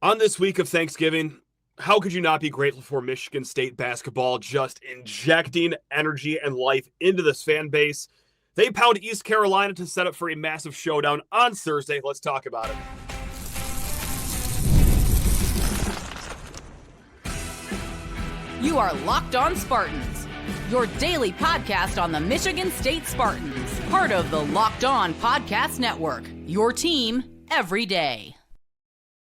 On this week of Thanksgiving, how could you not be grateful for Michigan State basketball just injecting energy and life into this fan base? They pound East Carolina to set up for a massive showdown on Thursday. Let's talk about it. You are Locked On Spartans, your daily podcast on the Michigan State Spartans, part of the Locked On Podcast Network, your team every day.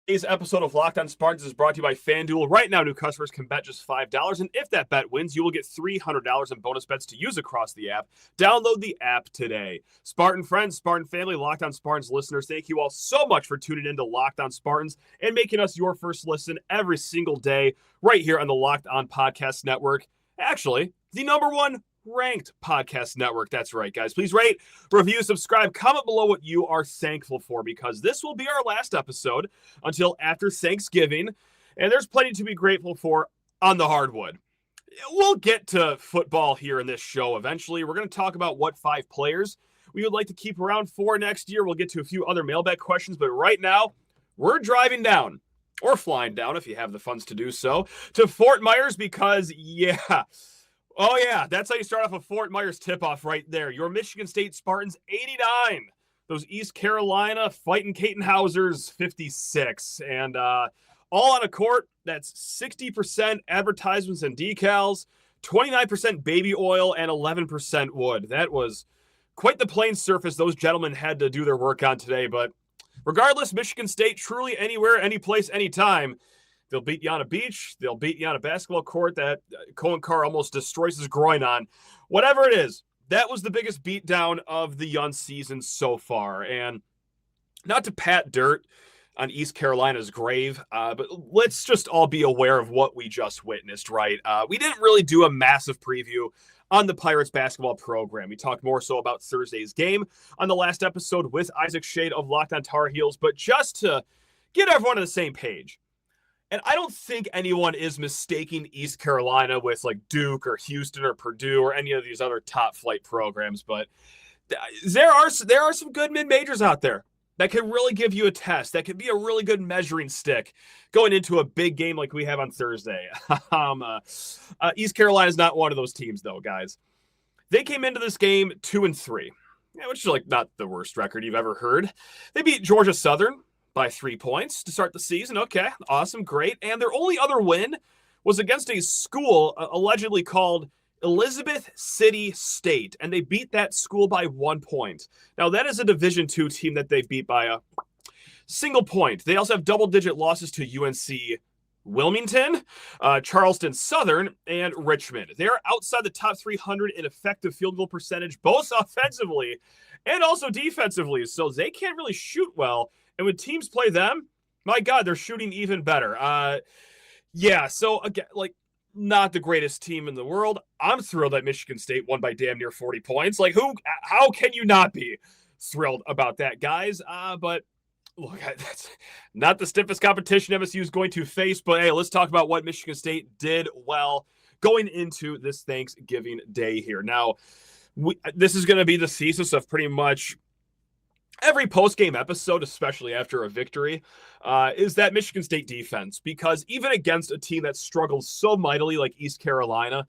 Today's episode of Locked On Spartans is brought to you by FanDuel. Right now, new customers can bet just $5, and if that bet wins, you will get $300 in bonus bets to use across the app. Download the app today. Spartan friends, Spartan family, Locked On Spartans listeners, thank you all so much for tuning in to Locked On Spartans and making us your first listen every single day right here on the Locked On Podcast Network. Actually, the number one ranked podcast network. That's right, guys. Please rate, review, subscribe, comment below what you are thankful for, because this will be our last episode until after Thanksgiving, and there's plenty to be grateful for on the hardwood. We'll get to football here in this show eventually. We're going to talk about what 5 players we would like to keep around for next year. We'll get to a few other mailbag questions, but right now, we're driving down, or flying down if you have the funds to do so, to Fort Myers because, oh, yeah, that's how you start off a Fort Myers tip-off right there. Your Michigan State Spartans, 89. Those East Carolina fighting Caton-Hausers, 56. And all on a court that's 60% advertisements and decals, 29% baby oil, and 11% wood. That was quite the playing surface those gentlemen had to do their work on today. But regardless, Michigan State, truly anywhere, any place, anytime. They'll beat you on a beach. They'll beat you on a basketball court that Cohen Carr almost destroys his groin on. Whatever it is, that was the biggest beatdown of the young season so far. And not to pat dirt on East Carolina's grave, but let's just all be aware of what we just witnessed, right? We didn't really do a massive preview on the Pirates basketball program. We talked more so about Thursday's game on the last episode with Isaac Shade of Locked On Tar Heels, but just to get everyone on the same page. And I don't think anyone is mistaking East Carolina with like Duke or Houston or Purdue or any of these other top flight programs. But there are some good mid-majors out there that can really give you a test. That could be a really good measuring stick going into a big game like we have on Thursday. East Carolina is not one of those teams, though, guys. They came into this game 2-3, which is like not the worst record you've ever heard. They beat Georgia Southern by 3 points to start the season. Okay, awesome, great. And their only other win was against a school allegedly called Elizabeth City State, and they beat that school by 1 point. Now, that is a Division II team that they beat by a single point. They also have double-digit losses to UNC Wilmington, Charleston Southern, and Richmond. They're outside the top 300 in effective field goal percentage, both offensively and also defensively, so they can't really shoot well. And when teams play them, my God, they're shooting even better. So again, like, not the greatest team in the world. I'm thrilled that Michigan State won by damn near 40 points. Like, how can you not be thrilled about that, guys? But look, that's not the stiffest competition MSU is going to face. But hey, let's talk about what Michigan State did well going into this Thanksgiving Day here. Now, this is going to be the thesis of pretty much every post-game episode, especially after a victory, is that Michigan State defense. Because even against a team that struggles so mightily like East Carolina,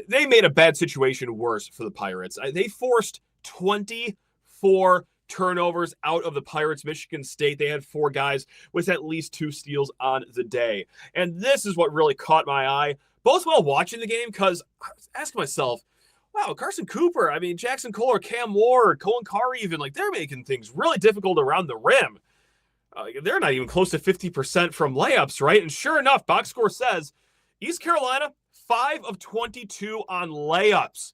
they made a bad situation worse for the Pirates. They forced 24 turnovers out of the Pirates. Michigan State, they had 4 guys with at least 2 steals on the day. And this is what really caught my eye, both while watching the game, because I was asking myself, wow, Carson Cooper, I mean, Jackson Kohler, Cam Ward, Colin Carr even, like, they're making things really difficult around the rim. They're not even close to 50% from layups, right? And sure enough, box score says East Carolina, 5 of 22 on layups.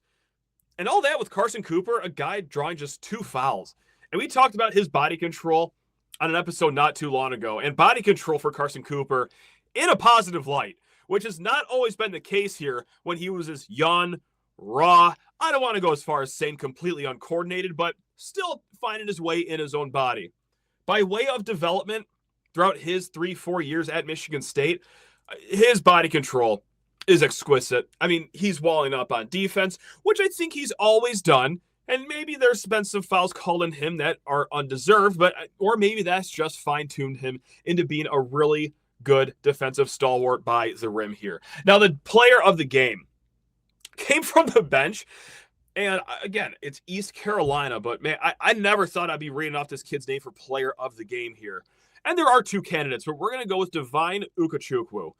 And all that with Carson Cooper, a guy drawing just 2 fouls. And we talked about his body control on an episode not too long ago. And body control for Carson Cooper in a positive light, which has not always been the case here when he was as young, raw. I don't want to go as far as saying completely uncoordinated, but still finding his way in his own body. By way of development, throughout his 3-4 years at Michigan State, his body control is exquisite. I mean, he's walling up on defense, which I think he's always done And maybe there's been some fouls called on him that are undeserved, or maybe that's just fine-tuned him into being a really good defensive stalwart by the rim here. Now, the player of the game came from the bench. And again, it's East Carolina, but man, I never thought I'd be reading off this kid's name for player of the game here. And there are two candidates, but we're going to go with Divine Ugochukwu,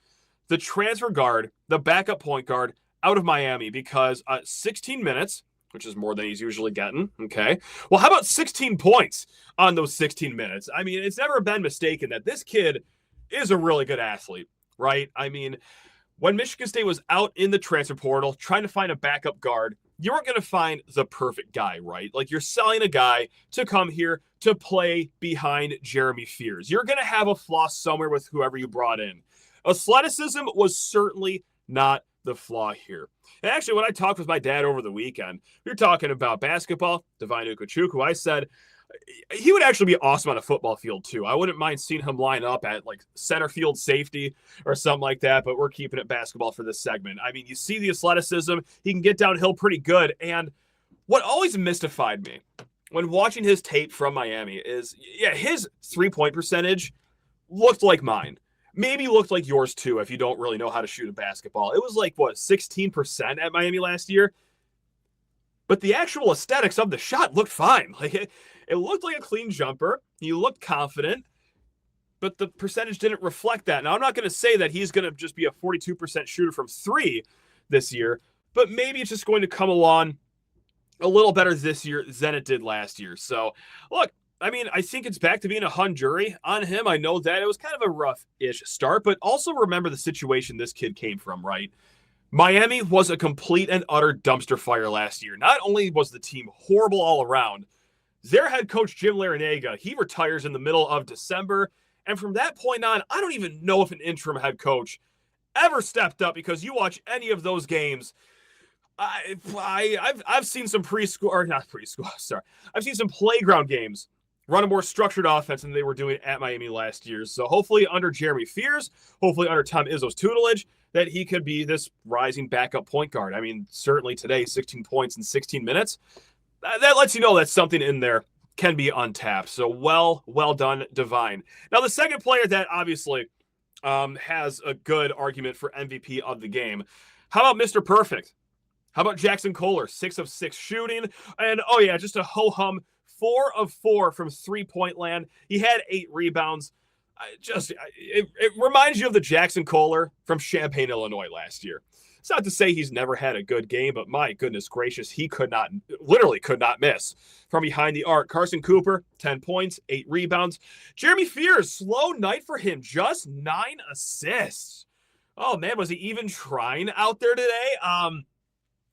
the transfer guard, the backup point guard out of Miami, because 16 minutes, which is more than he's usually getting, okay? Well, how about 16 points on those 16 minutes? I mean, it's never been mistaken that this kid is a really good athlete, right? I mean, when Michigan State was out in the transfer portal trying to find a backup guard, you weren't going to find the perfect guy, right? Like, you're selling a guy to come here to play behind Jeremy Fears. You're going to have a flaw somewhere with whoever you brought in. Athleticism was certainly not the flaw here. And actually, when I talked with my dad over the weekend, we were talking about basketball, Divine Ugochukwu. I said he would actually be awesome on a football field too. I wouldn't mind seeing him line up at like center field safety or something like that, but we're keeping it basketball for this segment. I mean, you see the athleticism. He can get downhill pretty good. And what always mystified me when watching his tape from Miami is, yeah, his three-point percentage looked like mine. Maybe looked like yours too if you don't really know how to shoot a basketball. It was like, 16% at Miami last year? But the actual aesthetics of the shot looked fine. Like, it looked like a clean jumper. He looked confident, but the percentage didn't reflect that. Now, I'm not going to say that he's going to just be a 42% shooter from three this year, but maybe it's just going to come along a little better this year than it did last year. So, look, I mean, I think it's back to being a hung jury on him. I know that it was kind of a rough-ish start, but also remember the situation this kid came from, right? Miami was a complete and utter dumpster fire last year. Not only was the team horrible all around, their head coach, Jim Larinaga, he retires in the middle of December. And from that point on, I don't even know if an interim head coach ever stepped up, because you watch any of those games. I've seen some I've seen some playground games run a more structured offense than they were doing at Miami last year. So hopefully under Jeremy Fears, hopefully under Tom Izzo's tutelage, that he could be this rising backup point guard. I mean, certainly today, 16 points in 16 minutes. That lets you know that something in there can be untapped. So well done, Divine. Now, the second player that obviously has a good argument for MVP of the game. How about Mr. Perfect? How about Jackson Kohler? 6 of 6 shooting. And, oh yeah, just a ho-hum 4 of 4 from three-point land. He had 8 rebounds. It reminds you of the Jackson Kohler from Champaign, Illinois last year. It's not to say he's never had a good game, but my goodness gracious, he literally could not miss from behind the arc. Carson Cooper, 10 points, 8 rebounds. Jeremy Fears, slow night for him, just 9 assists. Oh man, was he even trying out there today?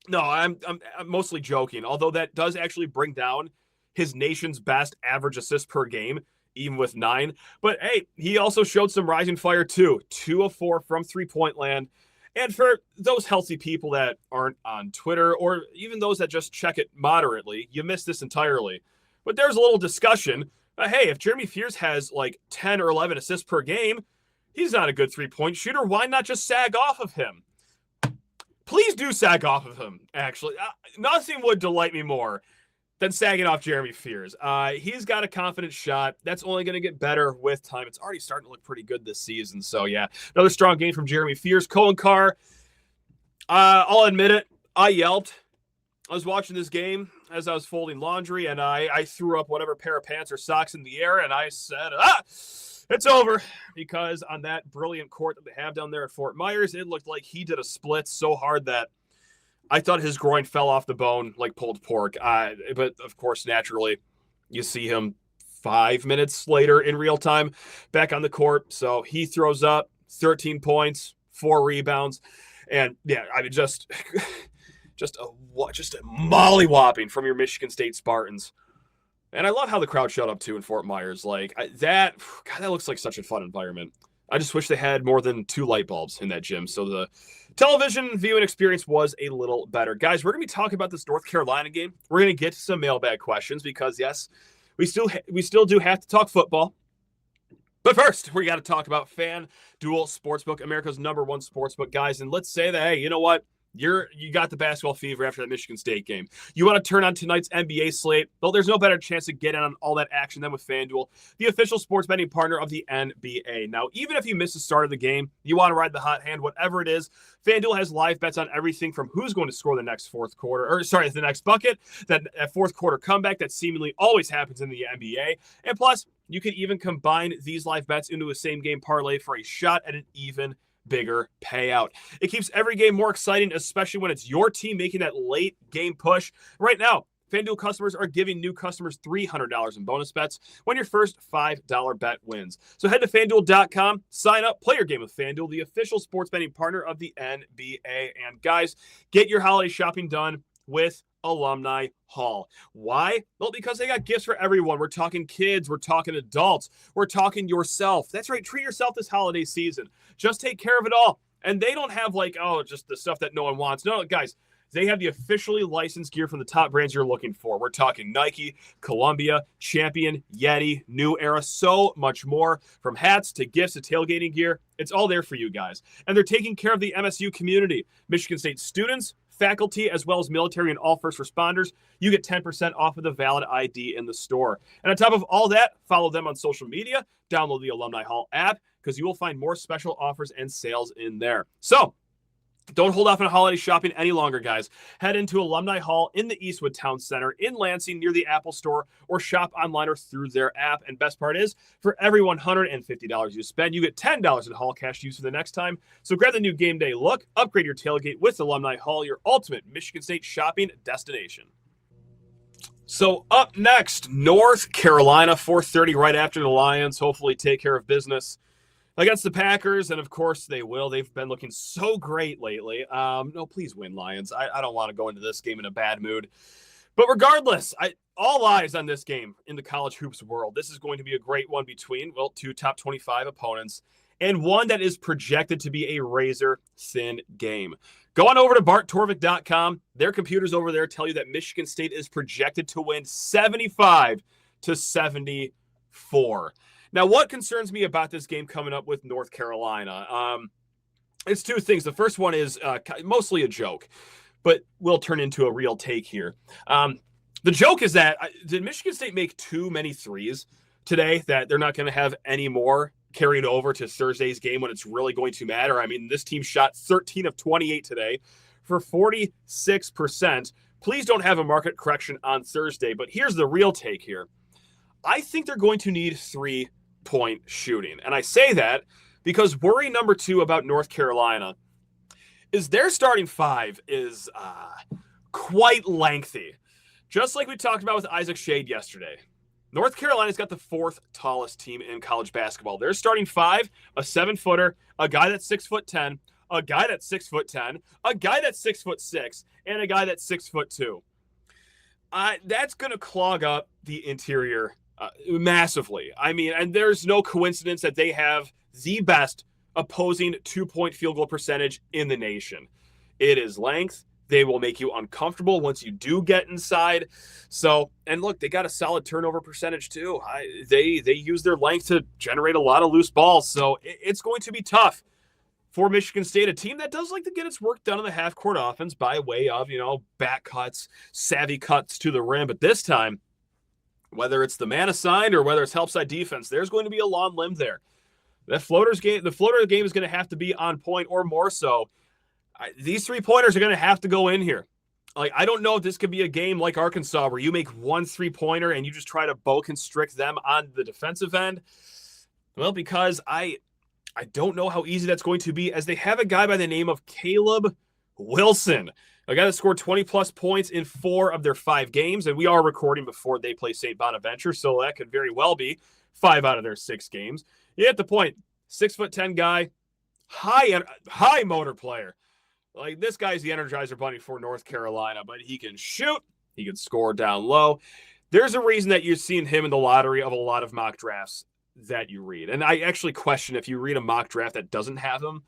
No, I'm mostly joking, although that does actually bring down his nation's best average assists per game, even with 9. But hey, he also showed some rising fire too. 2 of 4 from three-point land. And for those healthy people that aren't on Twitter, or even those that just check it moderately, you missed this entirely. But there's a little discussion. Hey, if Jeremy Fears has like 10 or 11 assists per game, he's not a good three-point shooter. Why not just sag off of him? Please do sag off of him, actually. Nothing would delight me more than sagging off Jeremy Fears. He's got a confident shot. That's only going to get better with time. It's already starting to look pretty good this season. So, yeah, another strong game from Jeremy Fears. Cohen Carr, I'll admit it, I yelped. I was watching this game as I was folding laundry, and I threw up whatever pair of pants or socks in the air, and I said, it's over, because on that brilliant court that they have down there at Fort Myers, it looked like he did a split so hard that I thought his groin fell off the bone like pulled pork. But, of course, naturally, you see him 5 minutes later in real time back on the court. So he throws up 13 points, 4 rebounds. And, yeah, I mean, just a molly-whopping from your Michigan State Spartans. And I love how the crowd showed up, too, in Fort Myers. Like, that looks like such a fun environment. I just wish they had more than 2 light bulbs in that gym, so the television viewing experience was a little better. Guys, we're going to be talking about this North Carolina game. We're going to get to some mailbag questions because, yes, we still do have to talk football. But first, we got to talk about FanDuel Sportsbook, America's #1 sportsbook, guys. And let's say that, hey, you know what? You got the basketball fever after that Michigan State game. You want to turn on tonight's NBA slate? Well, there's no better chance to get in on all that action than with FanDuel, the official sports betting partner of the NBA. Now, even if you miss the start of the game, you want to ride the hot hand, whatever it is, FanDuel has live bets on everything from who's going to score the next the next bucket, that fourth quarter comeback that seemingly always happens in the NBA. And plus, you can even combine these live bets into a same game parlay for a shot at an even bigger payout. It keeps every game more exciting, especially when it's your team making that late game push. Right now, FanDuel customers are giving new customers $300 in bonus bets when your first $5 bet wins. So head to FanDuel.com, sign up, play your game with FanDuel, the official sports betting partner of the NBA. And guys, get your holiday shopping done with Alumni Hall. Why? Well, because they got gifts for everyone. We're talking kids, we're talking adults, we're talking yourself. That's right, treat yourself this holiday season. Just take care of it all. And they don't have just the stuff that no one wants. No, guys, they have the officially licensed gear from the top brands you're looking for. We're talking Nike, Columbia, Champion, Yeti, New Era, so much more. From hats to gifts to tailgating gear, it's all there for you guys. And they're taking care of the MSU community. Michigan State students, faculty, as well as military and all first responders, you get 10% off of the valid ID in the store. And on top of all that, follow them on social media, download the Alumni Hall app, because you will find more special offers and sales in there. So don't hold off on holiday shopping any longer, guys. Head into Alumni Hall in the Eastwood Town Center in Lansing near the Apple Store, or shop online or through their app. And best part is, for every $150 you spend, you get $10 in Hall cash use for the next time. So grab the new game day look, upgrade your tailgate with Alumni Hall, your ultimate Michigan State shopping destination. So up next, North Carolina, 4:30 right after the Lions hopefully take care of business against the Packers, and of course they will. They've been looking so great lately. No, please win, Lions. I don't want to go into this game in a bad mood. But regardless, all eyes on this game in the college hoops world. This is going to be a great one between, two top 25 opponents, and one that is projected to be a razor-thin game. Go on over to barttorvik.com. Their computers over there tell you that Michigan State is projected to win 75-74. Now, what concerns me about this game coming up with North Carolina? It's two things. The first one is mostly a joke, but will turn into a real take here. The joke is that did Michigan State make too many threes today that they're not going to have any more carried over to Thursday's game when it's really going to matter? I mean, this team shot 13 of 28 today for 46%. Please don't have a market correction on Thursday, but here's the real take here. I think they're going to need 3-point shooting. And I say that because worry number 2 about North Carolina is their starting five is quite lengthy. Just like we talked about with Isaac Shade yesterday. North Carolina's got the 4th tallest team in college basketball. They're starting 5, a 7-footer, a guy that's 6'10", a guy that's 6'10", a guy that's 6'6", and a guy that's 6'2". That's going to clog up the interior massively. I mean, and there's no coincidence that they have the best opposing 2-point field goal percentage in the nation. It is length. They will make you uncomfortable once you do get inside. So, and look, they got a solid turnover percentage too. They use their length to generate a lot of loose balls. So it's going to be tough for Michigan State, a team that does like to get its work done in the half-court offense by way of, back cuts, savvy cuts to the rim. But this time, whether it's the man assigned or whether it's help side defense, there's going to be a long limb there. The floater game is going to have to be on point or more so. These 3-pointers are going to have to go in here. I don't know if this could be a game like Arkansas where you make one 3-pointer and you just try to bow constrict them on the defensive end. Well, because I don't know how easy that's going to be, as they have a guy by the name of Caleb Wilson, a guy that scored 20-plus points in 4 of their 5 games, and we are recording before they play St. Bonaventure, so that could very well be 5 out of their 6 games. You get the point. 6'10" guy, high motor player. This guy's the Energizer Bunny for North Carolina, but he can shoot. He can score down low. There's a reason that you've seen him in the lottery of a lot of mock drafts that you read. And I actually question if you read a mock draft that doesn't have him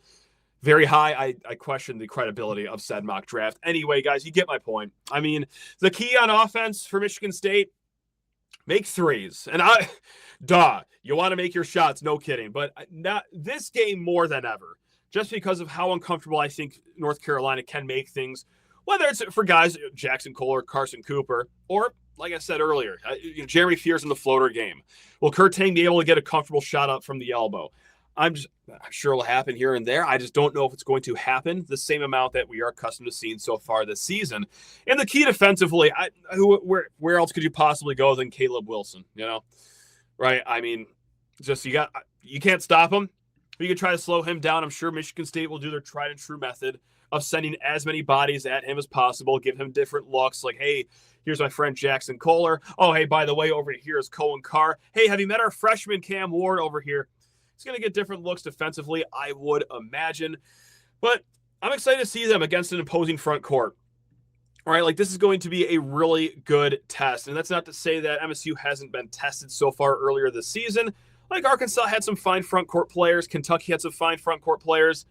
very high, I question the credibility of said mock draft. Anyway, guys, you get my point. I mean, the key on offense for Michigan State, make threes. And you want to make your shots, no kidding. But not this game more than ever. just because of how uncomfortable I think North Carolina can make things, whether it's for guys, Jackson Kohler, Carson Cooper, or, like I said earlier, Jeremy Fears in the floater game. Will Kurt Tang be able to get a comfortable shot up from the elbow? I'm sure it'll happen here and there. I just don't know if it's going to happen the same amount that we are accustomed to seeing so far this season. And the key defensively, where else could you possibly go than Caleb Wilson? Right? I mean, just you can't stop him. You can try to slow him down. I'm sure Michigan State will do their tried and true method of sending as many bodies at him as possible, give him different looks. Like, hey, here's my friend Jackson Kohler. Oh, hey, by the way, over here is Cohen Carr. Hey, have you met our freshman Cam Ward over here? He's going to get different looks defensively, I would imagine. But I'm excited to see them against an opposing front court. All right, like this is going to be a really good test. And that's not to say that MSU hasn't been tested so far earlier this season. Like Arkansas had some fine front court players. Kentucky had some fine front court players.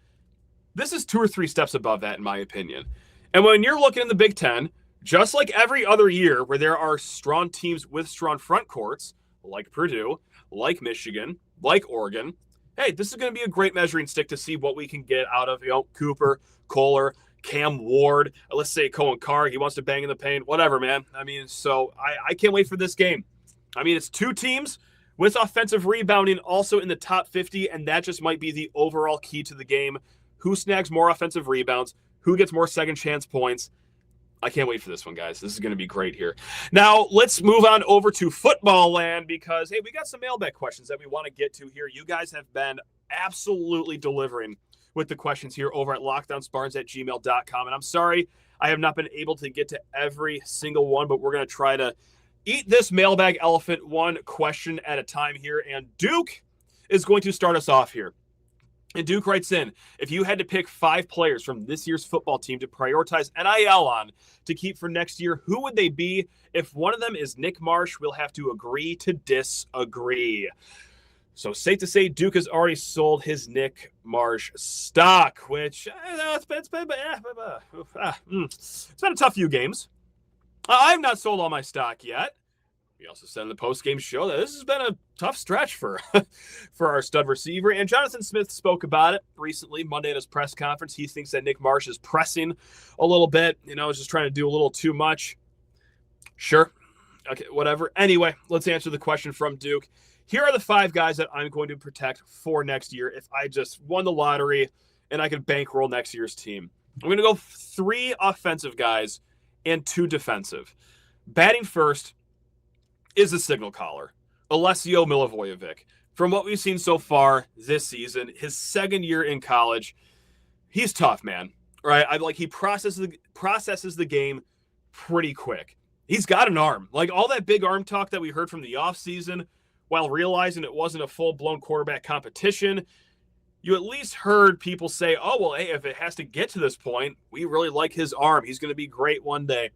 This is 2 or 3 steps above that, in my opinion. And when you're looking in the Big Ten, just like every other year where there are strong teams with strong front courts, like Purdue, like Michigan, like Oregon, hey, this is going to be a great measuring stick to see what we can get out of Cooper, Kohler, Cam Ward, let's say Cohen Carr. He wants to bang in the paint, whatever, man. I mean, so I can't wait for this game. I mean, it's 2 teams with offensive rebounding also in the top 50, and that just might be the overall key to the game. Who snags more offensive rebounds? Who gets more second chance points? I can't wait for this one, guys. This is going to be great here. Now, let's move on over to football land because, hey, we got some mailbag questions that we want to get to here. You guys have been absolutely delivering with the questions here over at lockdownspartans@gmail.com. And I'm sorry I have not been able to get to every single one, but we're going to try to eat this mailbag elephant one question at a time here. And Duke is going to start us off here. And Duke writes in, if you had to pick 5 players from this year's football team to prioritize NIL on to keep for next year, who would they be? If one of them is Nick Marsh, we'll have to agree to disagree. So safe to say Duke has already sold his Nick Marsh stock, which it's been a tough few games. I've not sold all my stock yet. We also said in the post-game show that this has been a tough stretch for our stud receiver. And Jonathan Smith spoke about it recently, Monday at his press conference. He thinks that Nick Marsh is pressing a little bit. Is just trying to do a little too much. Sure. Okay, whatever. Anyway, let's answer the question from Duke. Here are the 5 guys that I'm going to protect for next year if I just won the lottery and I could bankroll next year's team. I'm going to go 3 offensive guys and 2 defensive. Batting first is the signal caller, Alessio Milivojevic. From what we've seen so far this season, his second year in college, he's tough, man. Right? He processes the game pretty quick. He's got an arm. Like all that big arm talk that we heard from the offseason, while realizing it wasn't a full-blown quarterback competition, you at least heard people say, oh, well, hey, if it has to get to this point, we really like his arm. He's going to be great one day.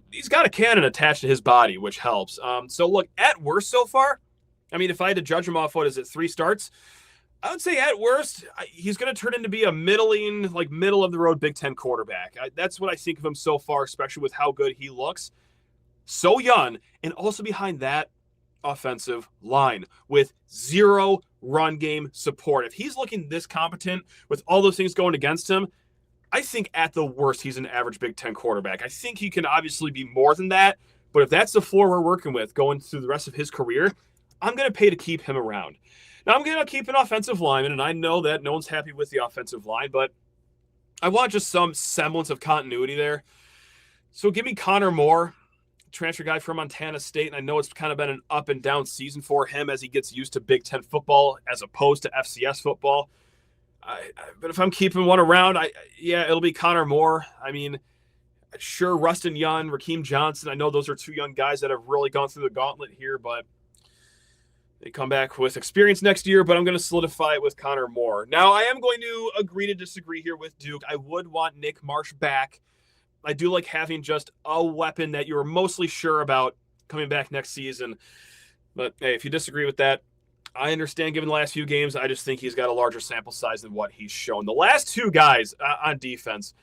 He's got a cannon attached to his body, which helps. So, look, at worst so far, I mean, if I had to judge him off, 3 starts? I would say at worst, he's going to turn into be a middle-of-the-road Big Ten quarterback. That's what I think of him so far, especially with how good he looks. So young, and also behind that offensive line with 0 run game support. If he's looking this competent with all those things going against him, I think at the worst, he's an average Big Ten quarterback. I think he can obviously be more than that, but if that's the floor we're working with going through the rest of his career, I'm going to pay to keep him around. Now, I'm going to keep an offensive lineman, and I know that no one's happy with the offensive line, but I want just some semblance of continuity there. So give me Connor Moore, transfer guy from Montana State, and I know it's kind of been an up and down season for him as he gets used to Big Ten football as opposed to FCS football. But if I'm keeping one around, it'll be Connor Moore. I mean, sure, Rustin Young, Rakeem Johnson. I know those are 2 young guys that have really gone through the gauntlet here, but they come back with experience next year. But I'm going to solidify it with Connor Moore. Now, I am going to agree to disagree here with Duke. I would want Nick Marsh back. I do like having just a weapon that you're mostly sure about coming back next season. But, hey, if you disagree with that, I understand given the last few games. I just think he's got a larger sample size than what he's shown. The last 2 guys on defense,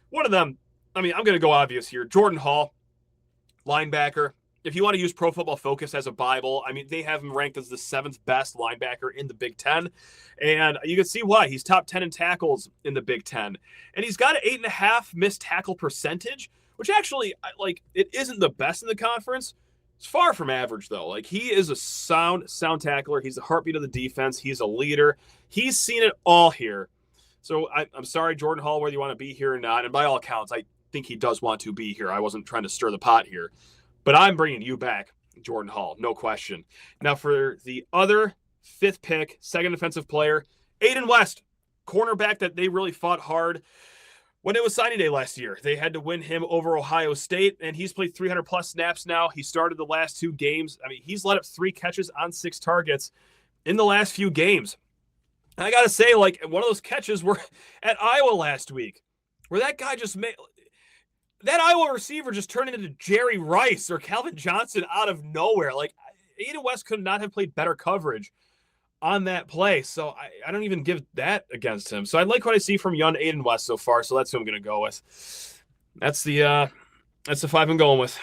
one of them, I mean, I'm going to go obvious here. Jordan Hall, linebacker, if you want to use Pro Football Focus as a Bible, I mean, they have him ranked as the 7th best linebacker in the Big Ten. And you can see why. He's top 10 in tackles in the Big Ten. And he's got an 8.5 missed tackle percentage, which actually, like, it isn't the best in the conference. It's far from average, though. Like, he is a sound tackler. He's the heartbeat of the defense. He's a leader. He's seen it all here. So I'm sorry, Jordan Hall, whether you want to be here or not. And by all accounts, I think he does want to be here. I wasn't trying to stir the pot here. But I'm bringing you back, Jordan Hall, no question. Now, for the other 5th pick, second defensive player, Aiden West, cornerback that they really fought hard when it was signing day last year. They had to win him over Ohio State, and he's played 300-plus snaps now. He started the last 2 games. I mean, he's let up 3 catches on 6 targets in the last few games. And I got to say, like, one of those catches were at Iowa last week, where that guy just made – that Iowa receiver just turned into Jerry Rice or Calvin Johnson out of nowhere. Like, Aiden West could not have played better coverage on that play. So I don't even give that against him. So I like what I see from young Aiden West so far. So that's who I'm going to go with. That's the 5 I'm going with.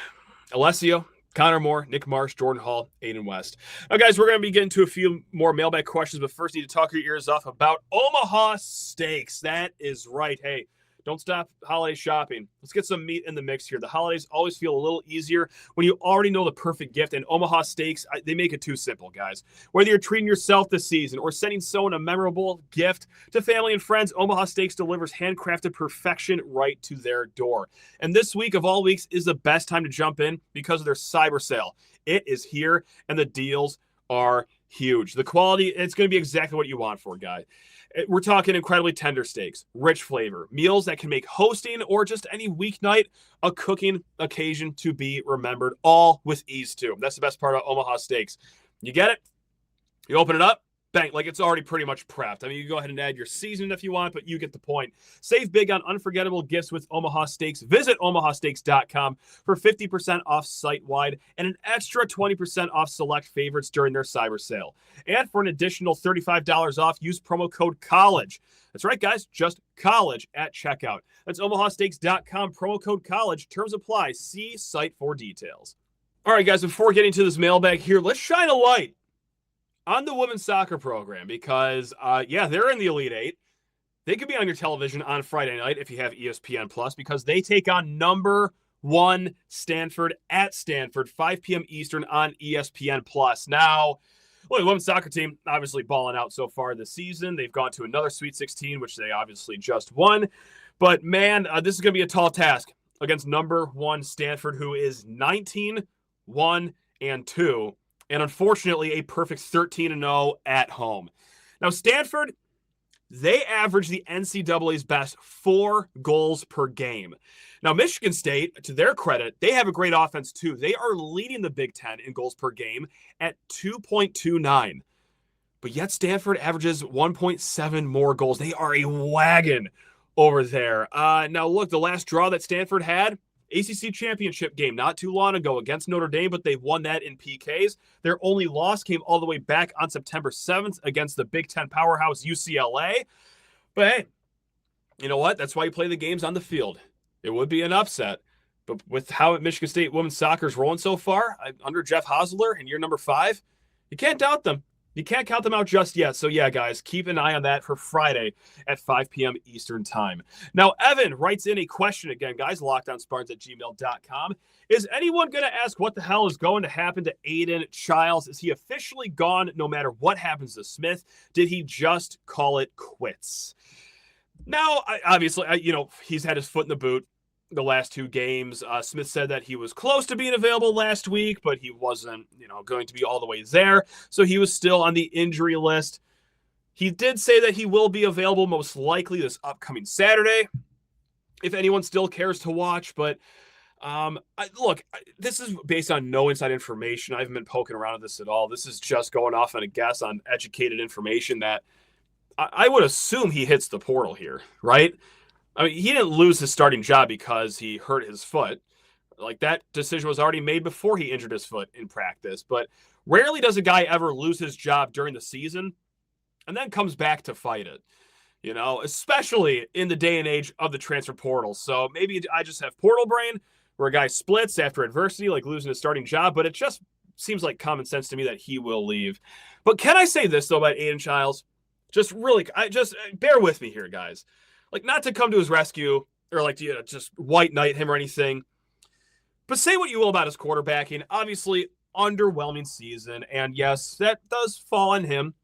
Alessio, Connor Moore, Nick Marsh, Jordan Hall, Aiden West. Now, guys, we're going to be getting to a few more mailbag questions, but first need to talk your ears off about Omaha Steaks. That is right. Hey, don't stop holiday shopping. Let's get some meat in the mix here. The holidays always feel a little easier when you already know the perfect gift, and Omaha Steaks, they make it too simple, guys. Whether you're treating yourself this season or sending someone a memorable gift to family and friends, Omaha Steaks delivers handcrafted perfection right to their door. And this week of all weeks is the best time to jump in because of their cyber sale. It is here, and the deals are huge. The quality, it's going to be exactly what you want for, guy. We're talking incredibly tender steaks, rich flavor, meals that can make hosting or just any weeknight a cooking occasion to be remembered, all with ease too. That's the best part of Omaha Steaks. You get it? You open it up, bang, like it's already pretty much prepped. I mean, you go ahead and add your seasoning if you want, but you get the point. Save big on unforgettable gifts with Omaha Steaks. Visit omahasteaks.com for 50% off site-wide and an extra 20% off select favorites during their cyber sale. And for an additional $35 off, use promo code COLLEGE. That's right, guys, just COLLEGE at checkout. That's omahasteaks.com, promo code COLLEGE. Terms apply. See site for details. All right, guys, before getting to this mailbag here, let's shine a light on the women's soccer program because, they're in the Elite Eight. They could be on your television on Friday night if you have ESPN Plus because they take on number 1 Stanford at Stanford, 5 p.m. Eastern on ESPN Plus. Now, the women's soccer team obviously balling out so far this season. They've gone to another Sweet 16, which they obviously just won. But, man, this is going to be a tall task against number 1 Stanford, who is 19-1-2. And unfortunately, a perfect 13-0 at home. Now, Stanford, they average the NCAA's best 4 goals per game. Now, Michigan State, to their credit, they have a great offense too. They are leading the Big Ten in goals per game at 2.29. But yet Stanford averages 1.7 more goals. They are a wagon over there. Now, look, the last draw that Stanford had, ACC championship game not too long ago against Notre Dame, but they won that in PKs. Their only loss came all the way back on September 7th against the Big Ten powerhouse UCLA. But hey, you know what? That's why you play the games on the field. It would be an upset. But with how Michigan State women's soccer is rolling so far, under Jeff Hosler in year number 5, you can't doubt them. You can't count them out just yet. So, yeah, guys, keep an eye on that for Friday at 5 p.m. Eastern time. Now, Evan writes in a question again, guys, lockdownspartans@gmail.com. Is anyone going to ask what the hell is going to happen to Aiden Chiles? Is he officially gone no matter what happens to Smith? Did he just call it quits? Now, obviously, he's had his foot in the boot the last 2 games. Smith said that he was close to being available last week, but he wasn't, going to be all the way there. So he was still on the injury list. He did say that he will be available most likely this upcoming Saturday, if anyone still cares to watch. But this is based on no inside information. I haven't been poking around at this at all. This is just going off on a guess on educated information that I would assume he hits the portal here, right? I mean, he didn't lose his starting job because he hurt his foot. Like, that decision was already made before he injured his foot in practice. But rarely does a guy ever lose his job during the season and then comes back to fight it, especially in the day and age of the transfer portal. So maybe I just have portal brain, where a guy splits after adversity, like losing his starting job, but it just seems like common sense to me that he will leave. But can I say this, though, about Aiden Chiles? Just really, bear with me here, guys. Like, not to come to his rescue or like to just white knight him or anything, but say what you will about his quarterbacking. Obviously, underwhelming season, and yes, that does fall on him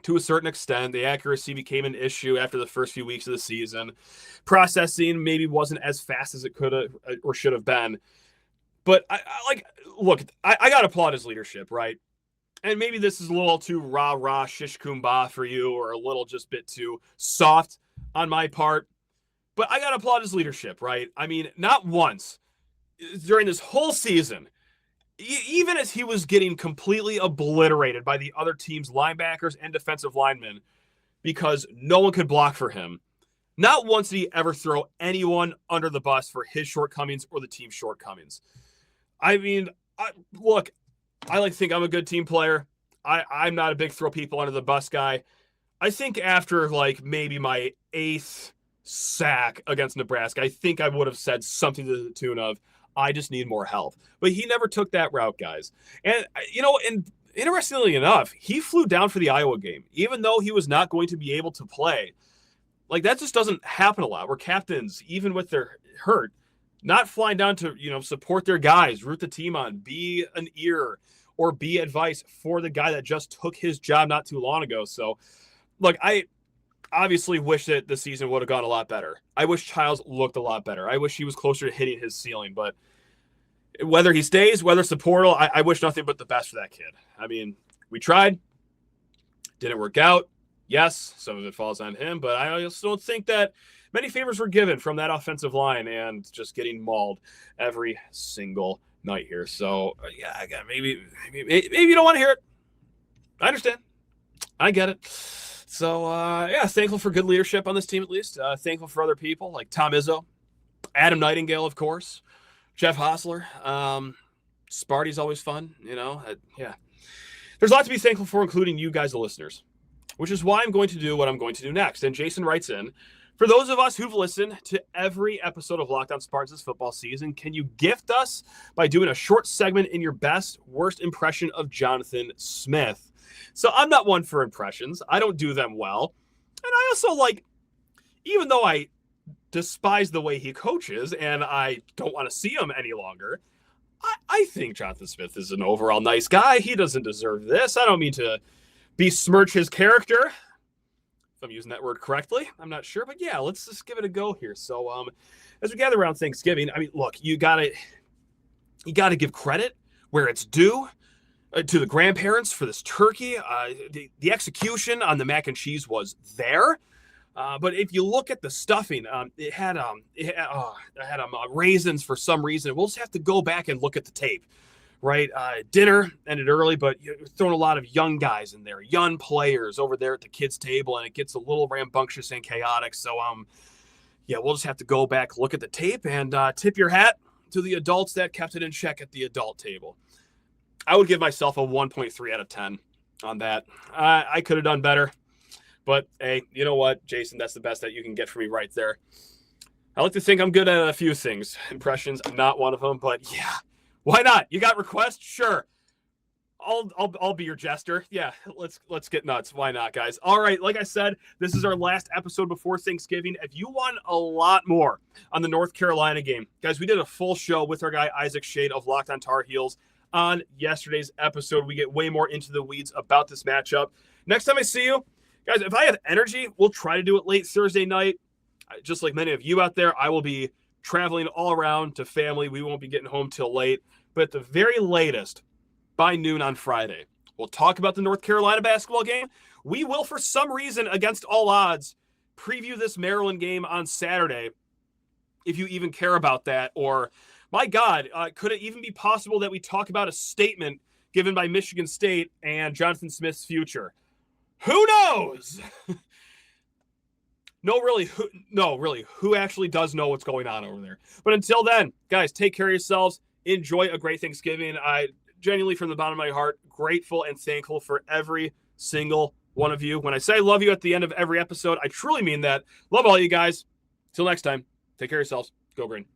to a certain extent. The accuracy became an issue after the first few weeks of the season. Processing maybe wasn't as fast as it could have or should have been. But I got to applaud his leadership, right? And maybe this is a little too rah-rah, shish kumbah for you, or a little just bit too soft on my part. But I got to applaud his leadership, right? I mean, not once during this whole season, even as he was getting completely obliterated by the other team's linebackers and defensive linemen because no one could block for him, not once did he ever throw anyone under the bus for his shortcomings or the team's shortcomings. I mean, I like to think I'm a good team player. I'm not a big throw people under the bus guy. I think after like maybe my 8th sack against Nebraska, I think I would have said something to the tune of, I just need more help. But he never took that route, guys. And, and interestingly enough, he flew down for the Iowa game, even though he was not going to be able to play. Like, that just doesn't happen a lot, where captains, even with their hurt, not flying down to, support their guys, root the team on, be an ear or be advice for the guy that just took his job not too long ago. So, look, I obviously wish that the season would have gone a lot better. I wish Chiles looked a lot better. I wish he was closer to hitting his ceiling. But whether he stays, whether it's a portal, I wish nothing but the best for that kid. I mean, we tried. Didn't work out. Yes, some of it falls on him, but I also don't think that many favors were given from that offensive line and just getting mauled every single night here. So, yeah, maybe you don't want to hear it. I understand. I get it. So, thankful for good leadership on this team at least. Thankful for other people like Tom Izzo, Adam Nightingale, of course, Jeff Hostler. Sparty's always fun, yeah. There's a lot to be thankful for, including you guys, the listeners, which is why I'm going to do what I'm going to do next. And Jason writes in, for those of us who've listened to every episode of Locked On Spartans this football season, can you gift us by doing a short segment in your best, worst impression of Jonathan Smith? So I'm not one for impressions. I don't do them well. And I also even though I despise the way he coaches and I don't want to see him any longer, I think Jonathan Smith is an overall nice guy. He doesn't deserve this. I don't mean to besmirch his character, if I'm using that word correctly. I'm not sure, but yeah, let's just give it a go here. So as we gather around Thanksgiving, I mean, look, you gotta give credit where it's due to the grandparents for this turkey. The execution on the mac and cheese was there. But if you look at the stuffing, it had raisins for some reason. We'll just have to go back and look at the tape, right? Dinner ended early, but you're throwing a lot of young guys in there, young players over there at the kids' table, and it gets a little rambunctious and chaotic. So, we'll just have to go back, look at the tape, and tip your hat to the adults that kept it in check at the adult table. I would give myself a 1.3 out of 10 on that. I could have done better. But, hey, you know what, Jason? That's the best that you can get from me right there. I like to think I'm good at a few things. Impressions, not one of them. But, yeah, why not? You got requests? Sure. I'll be your jester. Yeah, let's get nuts. Why not, guys? All right, like I said, this is our last episode before Thanksgiving. If you want a lot more on the North Carolina game, guys, we did a full show with our guy Isaac Shade of Locked On Tar Heels on yesterday's episode. We get way more into the weeds about this matchup. Next time I see you, guys, if I have energy, we'll try to do it late Thursday night. Just like many of you out there, I will be traveling all around to family. We won't be getting home till late. But at the very latest, by noon on Friday, we'll talk about the North Carolina basketball game. We will, for some reason, against all odds, preview this Maryland game on Saturday, if you even care about that. Or, my God, could it even be possible that we talk about a statement given by Michigan State and Jonathan Smith's future? Who knows? Who actually does know what's going on over there? But until then, guys, take care of yourselves. Enjoy a great Thanksgiving. I genuinely, from the bottom of my heart, grateful and thankful for every single one of you. When I say I love you at the end of every episode, I truly mean that. Love all you guys. Till next time, take care of yourselves. Go Green.